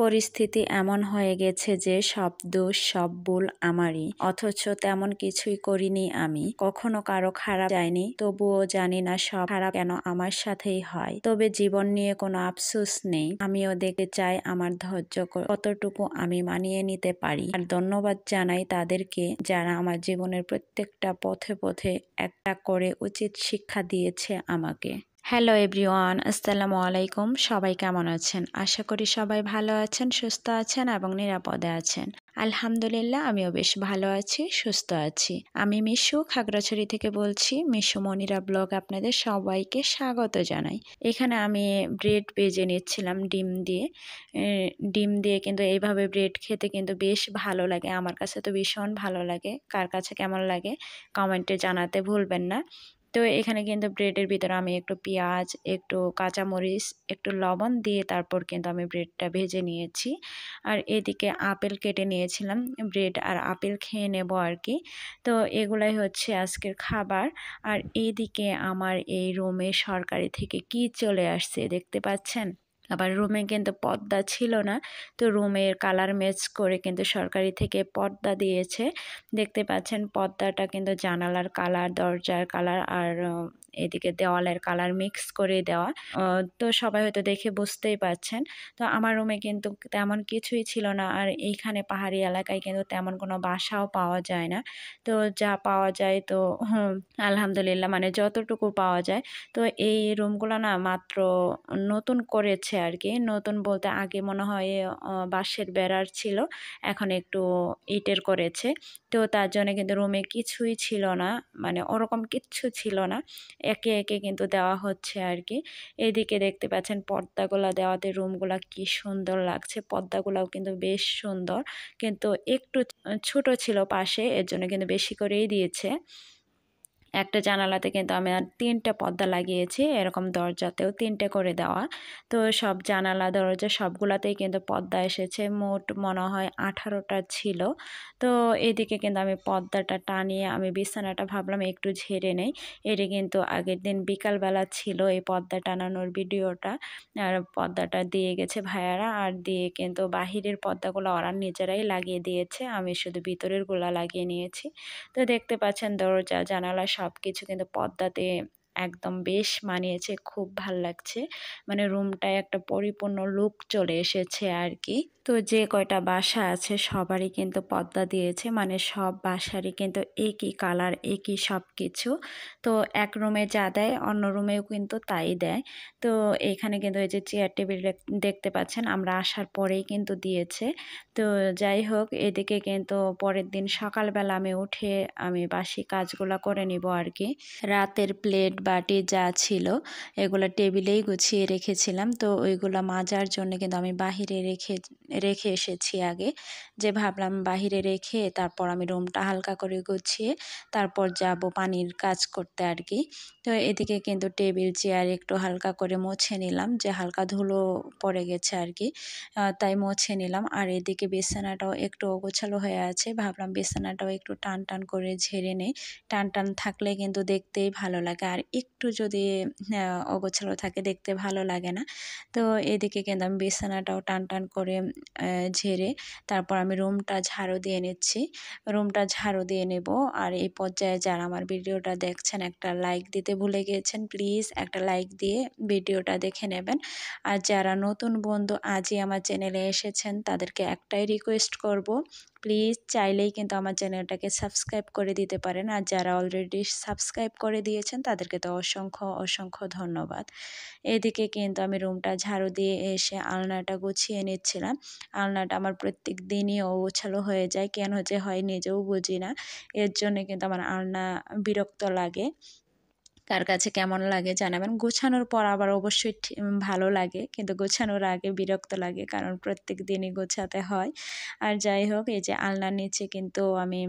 পরিস্থিতি এমন হয়ে গেছে যে সব দোষ সব ভুল আমারই, অথচ তেমন কিছুই করিনি আমি। কখনো কারো খারাপ যায়নি, তবুও জানি না সব খারাপ কেন আমার সাথেই হয়। তবে জীবন নিয়ে কোনো আফসোস নেই। আমিও দেখতে চাই আমার ধৈর্য কতটুকু আমি মানিয়ে নিতে পারি। আর ধন্যবাদ জানাই তাদেরকে যারা আমার জীবনের প্রত্যেকটা পথে পথে একটা করে উচিত শিক্ষা দিয়েছে আমাকে। হ্যালো এভরিওয়ান, আসসালামু আলাইকুম। সবাই কেমন আছেন? আশা করি সবাই ভালো আছেন, সুস্থ আছেন এবং নিরাপদে আছেন। আলহামদুলিল্লাহ, আমিও বেশ ভালো আছি, সুস্থ আছি। আমি মিশু খাগড়াছড়ি থেকে বলছি। মিশু মনিরা ব্লগ আপনাদের সবাইকে স্বাগত জানাই। এখানে আমি ব্রেড ভেজে নিচ্ছিলাম ডিম দিয়ে কিন্তু এইভাবে ব্রেড খেতে কিন্তু বেশ ভালো লাগে। আমার কাছে তো ভীষণ ভালো লাগে। কার কাছে কেমন লাগে কমেন্টে জানাতে ভুলবেন না। তো এখানে কিন্তু ব্রেডের ভিতরে আমি একটু পেঁয়াজ, একটু কাঁচামরিচ, একটু লবণ দিয়ে তারপর কিন্তু আমি ব্রেডটা ভেজে নিয়েছি। আর এদিকে আপেল কেটে নিয়েছিলাম, ব্রেড আর আপেল খেয়ে নেব আর কি। তো এগুলাই হচ্ছে আজকের খাবার। আর এইদিকে আমার এই রুমে সরকারি থেকে কি চলে আসছে দেখতে পাচ্ছেন। আবার রুমে কিন্তু পর্দা ছিল না, তো রুমের কালার ম্যাচ করে কিন্তু সরকারি থেকে পর্দা দিয়েছে। দেখতে পাচ্ছেন পর্দাটা কিন্তু জানালার কালার, দরজার কালার আর এদিকে দেওয়ালের কালার মিক্স করে দেওয়া। তো সবাই হয়তো দেখে বুঝতেই পারছেন। তো আমার রুমে কিন্তু তেমন কিছুই ছিল না। আর এইখানে পাহাড়ি এলাকায় কিন্তু তেমন কোনো বাসাও পাওয়া যায় না। তো যা পাওয়া যায় তো আলহামদুলিল্লাহ, মানে যতটুকু পাওয়া যায়। তো এই রুমগুলো না মাত্র নতুন করেছে আর কি। নতুন বলতে আগে মনে হয় বাঁশের বেড়ার ছিল, এখন একটু ইটের করেছে। তো তার জন্য কিন্তু রুমে কিছুই ছিল না, মানে ওরকম কিচ্ছু ছিল না। একে একে কিন্তু দেওয়া হচ্ছে আর কি। এদিকে দেখতে পাচ্ছেন পর্দাগুলা দেওয়াতে রুমগুলা কি সুন্দর লাগছে। পর্দাগুলাও কিন্তু বেশ সুন্দর, কিন্তু একটু ছোট ছিল পাশে, এর জন্য কিন্তু বেশি করেই দিয়েছে। একটা জানালাতে কিন্তু আমি আর 3টে পর্দা লাগিয়েছি, এরকম দরজাতেও 3টে করে দেওয়া। তো সব জানালা দরজা সবগুলাতেই কিন্তু পর্দা এসেছে। মোট মনে হয় 18টা ছিল। তো এদিকে কিন্তু আমি পর্দাটা টানিয়ে আমি বিছানাটা ভাবলাম একটু ঝেড়ে নেই। এটা কিন্তু আগের দিন বিকালবেলা ছিল এই পর্দা টানানোর ভিডিওটা। আর পর্দাটা দিয়ে গেছে ভাইয়ারা, আর দিয়ে কিন্তু বাহিরের পর্দাগুলো ওরা নিজেরাই লাগিয়ে দিয়েছে, আমি শুধু ভিতরের গুলা লাগিয়ে নিয়েছি। তো দেখতে পাচ্ছেন দরজা জানালা সবকিছু কিন্তু পর্দাতে একদম বেশ মানিয়েছে, খুব ভাল লাগছে। মানে রুমটায় একটা পরিপূর্ণ লুক চলে এসেছে আর কি। তো যে কয়টা বাসা আছে সবারই কিন্তু পর্দা দিয়েছে, মানে সব বাসারই কিন্তু একই কালার, একই সব কিছু। তো এক রুমে যা দেয় অন্য রুমেও কিন্তু তাই দেয়। তো এখানে কিন্তু এই যে চেয়ার টেবিল দেখতে পাচ্ছেন আমরা আসার পরেই কিন্তু দিয়েছে। তো যাই হোক, এদিকে কিন্তু পরের দিন সকালবেলা আমি উঠে আমি বাসি কাজগুলো করে নিব আর কি। রাতের প্লেট বাটি যা ছিল এগুলো টেবিলেই গুছিয়ে রেখেছিলাম। তো ওইগুলো মাজার জন্য কিন্তু আমি বাহিরে রেখে এসেছি আগে, যে ভাবলাম বাহিরে রেখে তারপর আমি রুমটা হালকা করে গুছিয়ে তারপর যাব পানির কাজ করতে আর কি। তো এদিকে কিন্তু টেবিল চেয়ার একটু হালকা করে মুছে নিলাম, যে হালকা ধুলো পড়ে গেছে আর কি, তাই মুছে নিলাম। আর এদিকে বিছানাটাও একটু অগোছালো হয়ে আছে, ভাবলাম বিছানাটাও একটু টান টান করে ঝেড়ে নেই। টান টান থাকলে কিন্তু দেখতেই ভালো লাগে, আর একটু যদি অগোছালো থাকে দেখতে ভালো লাগে না। তো এদিকে কিন্তু আমি বিছানাটাও টান টান করে ঝেড়ে তারপর আমি রুমটা ঝাড়ু দিয়ে নিচ্ছি। রুমটা ঝাড়ু দিয়ে নেব। আর এই পর্যায়ে যারা আমার ভিডিওটা দেখছেন একটা লাইক দিতে ভুলে গিয়েছেন, প্লিজ একটা লাইক দিয়ে ভিডিওটা দেখে নেবেন। আর যারা নতুন বন্ধু আজই আমার চ্যানেলে এসেছেন তাদেরকে একটাই রিকোয়েস্ট করব, প্লিজ চাইলেই কিন্তু আমার চ্যানেলটাকে সাবস্ক্রাইব করে দিতে পারেন। আর যারা অলরেডি সাবস্ক্রাইব করে দিয়েছেন তাদেরকে তো অসংখ্য অসংখ্য ধন্যবাদ। এদিকে কিন্তু আমি রুমটা ঝাড়ু দিয়ে এসে আলনাটা গুছিয়ে নিচ্ছিলাম। আলনাটা আমার প্রত্যেক দিনই অগোছালো হয়ে যায়, কেন যে হয় নিজেও বুঝি না। এর জন্য কিন্তু আমার আলনা বিরক্ত লাগে। কার কাছে কেমন লাগে জানাবেন। গোছানোর পর আবার অবশ্যই ভালো লাগে, কিন্তু গোছানোর আগে বিরক্ত লাগে, কারণ প্রত্যেক দিনই গোছাতে হয়। আর যাই হোক, এই যে আলনার নিচে কিন্তু আমি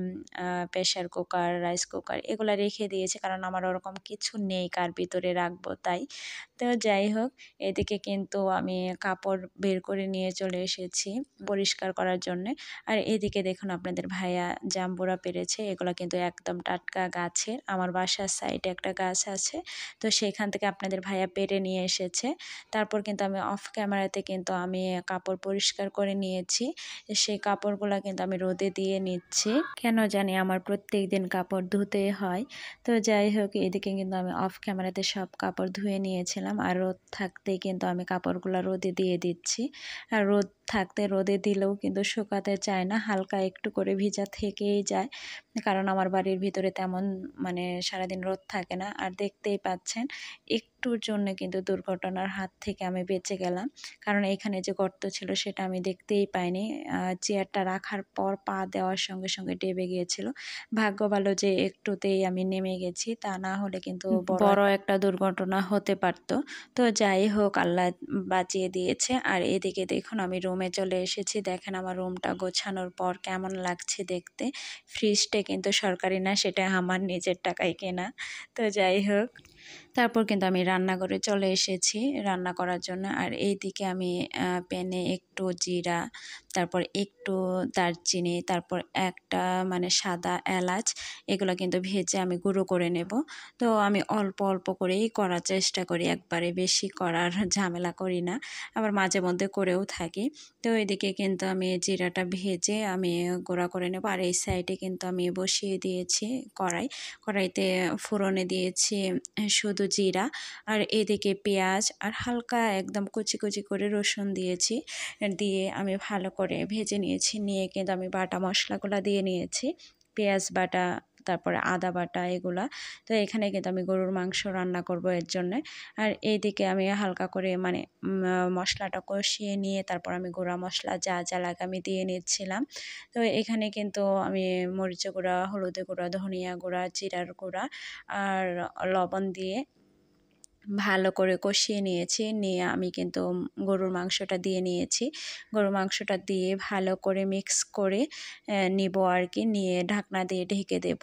প্রেশার কুকার, রাইস কুকার এগুলো রেখে দিয়েছি, কারণ আমার ওরকম কিছু নেই কার ভিতরে রাখবো তাই। তো যাই হোক, এদিকে কিন্তু আমি কাপড় বের করে নিয়ে চলে এসেছি পরিষ্কার করার জন্যে। আর এদিকে দেখুন আপনাদের ভাইয়া জাম্বুরা পেরেছে, এগুলো কিন্তু একদম টাটকা গাছের। আমার বাসার সাইডে একটা গাছ আছে, তো সেইখান থেকে আপনাদের ভাইয়া পেরে নিয়ে এসেছে। তারপর কিন্তু আমি অফ ক্যামেরাতে কিন্তু আমি কাপড় পরিষ্কার করে নিয়েছি। সেই কাপড়গুলো কিন্তু আমি রোদে দিয়ে নিচ্ছি, কেন জানি আমার প্রত্যেক দিন কাপড় ধুতে হয়। তো যাই হোক, এদিকে কিন্তু আমি অফ ক্যামেরাতে সব কাপড় ধুয়ে নিয়েছিলাম, আর রোদ থাকতেই কিন্তু আমি কাপড়গুলো রোদে দিয়ে দিচ্ছি। আর রোদ থাকতে রোদে দিলেও কিন্তু শুকাতে চায় না, হালকা একটু করে ভিজা থেকেই যায়, কারণ আমার বাড়ির ভিতরে তেমন মানে সারাদিন রোদ থাকে না। আর দেখতেই পাচ্ছেন, একটুর জন্য কিন্তু দুর্ঘটনার হাত থেকে আমি বেঁচে গেলাম, কারণ এখানে যে গর্ত ছিল সেটা আমি দেখতেই পাইনি। চেয়ারটা রাখার পর পা দেওয়ার সঙ্গে সঙ্গে ডেবে গিয়েছিল। ভাগ্য ভালো যে একটুতেই আমি নেমে গেছি, তা না হলে কিন্তু বড় একটা দুর্ঘটনা হতে পারত। তো যাই হোক, আল্লাহ বাঁচিয়ে দিয়েছে। আর এদিকে দেখুন, আমি রুমে চলে এসেছি। দেখেন আমার রুমটা গোছানোর পর কেমন লাগছে দেখতে। ফ্রিজটা কিন্তু সরকারি না, সেটা আমার নিজের টাকায় কেনা। তো যাই হোক, তারপর কিন্তু আমি রান্নাঘরে চলে এসেছি রান্না করার জন্য। আর এইদিকে আমি প্যানে একটু জিরা, তারপর একটু দারচিনি, তারপর একটা মানে সাদা এলাচ, এগুলো কিন্তু ভেজে আমি গুঁড়ো করে নেব। তো আমি অল্প অল্প করেই করার চেষ্টা করি, একবারে বেশি করার ঝামেলা করি না, আবার মাঝে মধ্যে করেও থাকি। তো এদিকে কিন্তু আমি জিরাটা ভেজে আমি গুঁড়া করে নেব। আর এই সাইডে কিন্তু আমি বসিয়ে দিয়েছি কড়াইতে ফোড়নে দিয়েছি শুধু জিরা, আর এদিকে পেঁয়াজ আর হালকা একদম কুচি কুচি করে রসুন দিয়েছি। দিয়ে আমি ভালো করে ভেজে নিয়েছি, নিয়ে কিন্তু আমি বাটা মশলাগুলো দিয়ে নিয়েছি, পেঁয়াজ বাটা, তারপরে আদা বাটা, এগুলা। তো এখানে কিন্তু আমি গরুর মাংস রান্না করব এর জন্যে। আর এইদিকে আমি হালকা করে মানে মশলাটা কষিয়ে নিয়ে তারপর আমি গুঁড়া মশলা যা যা লাগে আমি দিয়ে নিচ্ছিলাম। তো এখানে কিন্তু আমি মরিচ গুঁড়া, হলুদের গুঁড়া, ধনিয়া গুঁড়া, জিরার গুঁড়া আর লবণ দিয়ে ভালো করে কষিয়ে নিয়েছি। নিয়ে আমি কিন্তু গরুর মাংসটা দিয়ে নিয়েছি। গরুর মাংসটা দিয়ে ভালো করে মিক্স করে নিব আর কি, নিয়ে ঢাকনা দিয়ে ঢেকে দেব।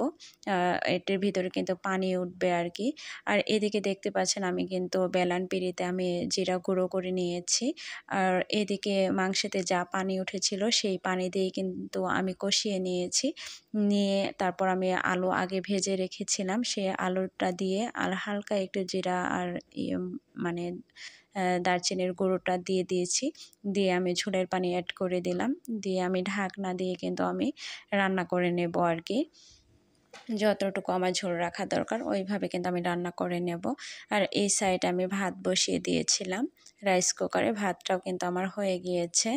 এটার ভিতরে কিন্তু পানি উঠবে আর কি। আর এদিকে দেখতে পাচ্ছেন, আমি কিন্তু বেলান পিঁড়িতে আমি জিরা গুঁড়ো করে নিয়েছি। আর এদিকে মাংসেতে যা পানি উঠেছিল সেই পানি দিয়ে কিন্তু আমি কষিয়ে নিয়েছি। নিয়ে তারপর আমি আলু আগে ভেজে রেখেছিলাম, সেই আলুটা দিয়ে আর হালকা একটু জিরা আর মানে দারচিনির গুঁড়োটা দিয়ে দিয়েছি। দিয়ে আমি ঝোলের পানি অ্যাড করে দিলাম, দিয়ে আমি ঢাকনা দিয়ে কিন্তু আমি রান্না করে নেব আর কি। যতটুকু আমার ঝোল রাখা দরকার ওইভাবে কিন্তু আমি রান্না করে নেব। আর এই সাইডে আমি ভাত বসিয়ে দিয়েছিলাম রাইস কুকারে, ভাতটাও কিন্তু আমার হয়ে গিয়েছে।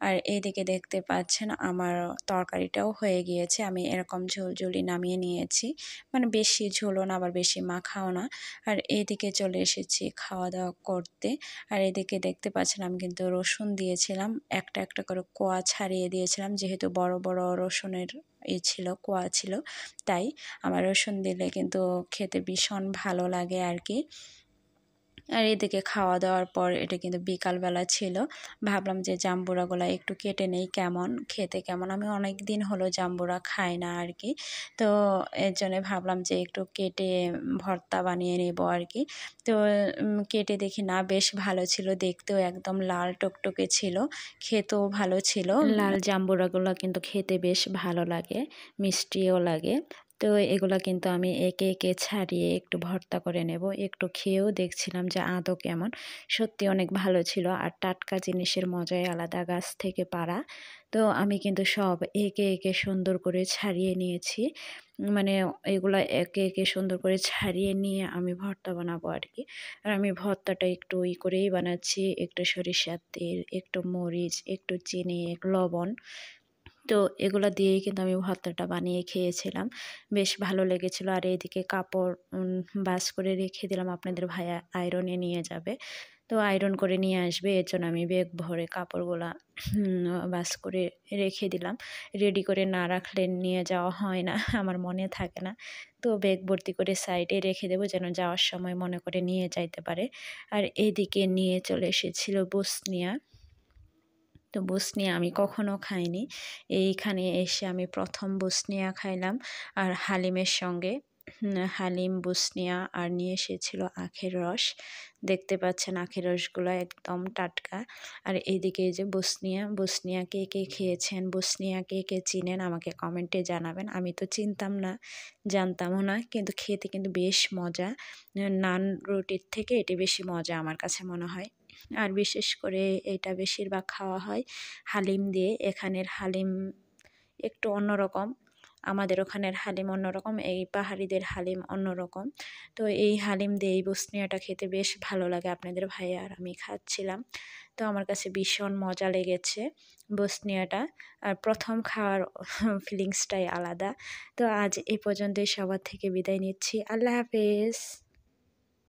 আর এইদিকে দেখতে পাচ্ছেন আমার তরকারিটাও হয়ে গিয়েছে, আমি এরকম ঝোলঝুলি নামিয়ে নিয়েছি, মানে বেশি ঝোলও না আবার বেশি মাখাও না। আর এইদিকে চলে এসেছি খাওয়া দাওয়া করতে। আর এদিকে দেখতে পাচ্ছেন, আমি কিন্তু রসুন দিয়েছিলাম, একটা একটা করে কোয়া ছাড়িয়ে দিয়েছিলাম, যেহেতু বড় বড় রসুনের ছিল, কোয়া ছিল, তাই আমার রসুন দিলে কিন্তু খেতে ভীষণ ভালো লাগে আর কি। আর এদিকে খাওয়া দাওয়ার পর, এটা কিন্তু বিকালবেলা ছিল, ভাবলাম যে জাম্বুরাগুলো একটু কেটে নেই, কেমন খেতে কেমন, আমি অনেক দিন হলো জাম্বুরা খাই না আর কি। তো এর জন্য ভাবলাম যে একটু কেটে ভর্তা বানিয়ে নেব আর কি। তো কেটে দেখি না, বেশ ভালো ছিল, দেখতেও একদম লাল টকটকে ছিল, খেতেও ভালো ছিল। লাল জাম্বুরাগুলো কিন্তু খেতে বেশ ভালো লাগে, মিষ্টিও লাগে। তো এগুলা কিন্তু আমি একে একে ছাড়িয়ে একটু ভর্তা করে নেব। একটু খেয়েও দেখছিলাম যে আদৌ কেমন, সত্যি অনেক ভালো ছিল। আর টাটকা জিনিসের মজাই আলাদা, গাছ থেকে পাড়া। তো আমি কিন্তু সব একে একে সুন্দর করে ছাড়িয়ে নিয়েছি, মানে এগুলা একে একে সুন্দর করে ছাড়িয়ে নিয়ে আমি ভর্তা বানাবো আর কি। আর আমি ভর্তাটা একটু করেই বানাচ্ছি, একটু সরিষার তেল, একটু মরিচ, একটু চিনি, লবণ। তো এগুলো দিয়েই কিন্তু আমি ভর্তাটা বানিয়ে খেয়েছিলাম, বেশ ভালো লেগেছিল। আর এইদিকে কাপড় ভাঁজ করে রেখে দিলাম, আপনাদের ভাইয়া আয়রনে নিয়ে যাবে, তো আয়রন করে নিয়ে আসবে, এর জন্য আমি ব্যাগ ভরে কাপড়গুলা ভাঁজ করে রেখে দিলাম। রেডি করে না রাখলে নিয়ে যাওয়া হয় না, আমার মনে থাকে না। তো ব্যাগ ভর্তি করে সাইডে রেখে দেবো, যেন যাওয়ার সময় মনে করে নিয়ে যাইতে পারে। আর এইদিকে নিয়ে চলে এসেছিল বসনিয়া। তো বসনিয়া আমি কখনো খাইনি, এইখানে এসে আমি প্রথম বসনিয়া খাইলাম, আর হালিমের সঙ্গে। হালিম, বুসনিয়া আর নিয়ে এসেছিল আখের রস। দেখতে পাচ্ছেন আখের রসগুলো একদম টাটকা। আর এইদিকে এই যে বুসনিয়া কে কে খেয়েছেন, বুসনিয়া কে কে চিনেন আমাকে কমেন্টে জানাবেন। আমি তো চিনতাম না, জানতামও না, কিন্তু খেতে কিন্তু বেশ মজা। নান রুটির থেকে এটি বেশি মজা আমার কাছে মনে হয়। আর বিশেষ করে এটা বেশিরভাগ খাওয়া হয় হালিম দিয়ে। এখানের হালিম একটু অন্যরকম, আমাদের ওখানের হালিম অন্যরকম, এই পাহাড়িদের হালিম অন্যরকম। তো এই হালিম দিয়ে এই বসনিয়াটা খেতে বেশ ভালো লাগে। আপনাদের ভাইয়া আর আমি খাচ্ছিলাম, তো আমার কাছে ভীষণ মজা লেগেছে বসনিয়াটা। আর প্রথম খাওয়ার ফিলিংসটাই আলাদা। তো আজ এই পর্যন্তই, সবার থেকে বিদায় নিচ্ছি। আল্লাহ হাফেজ।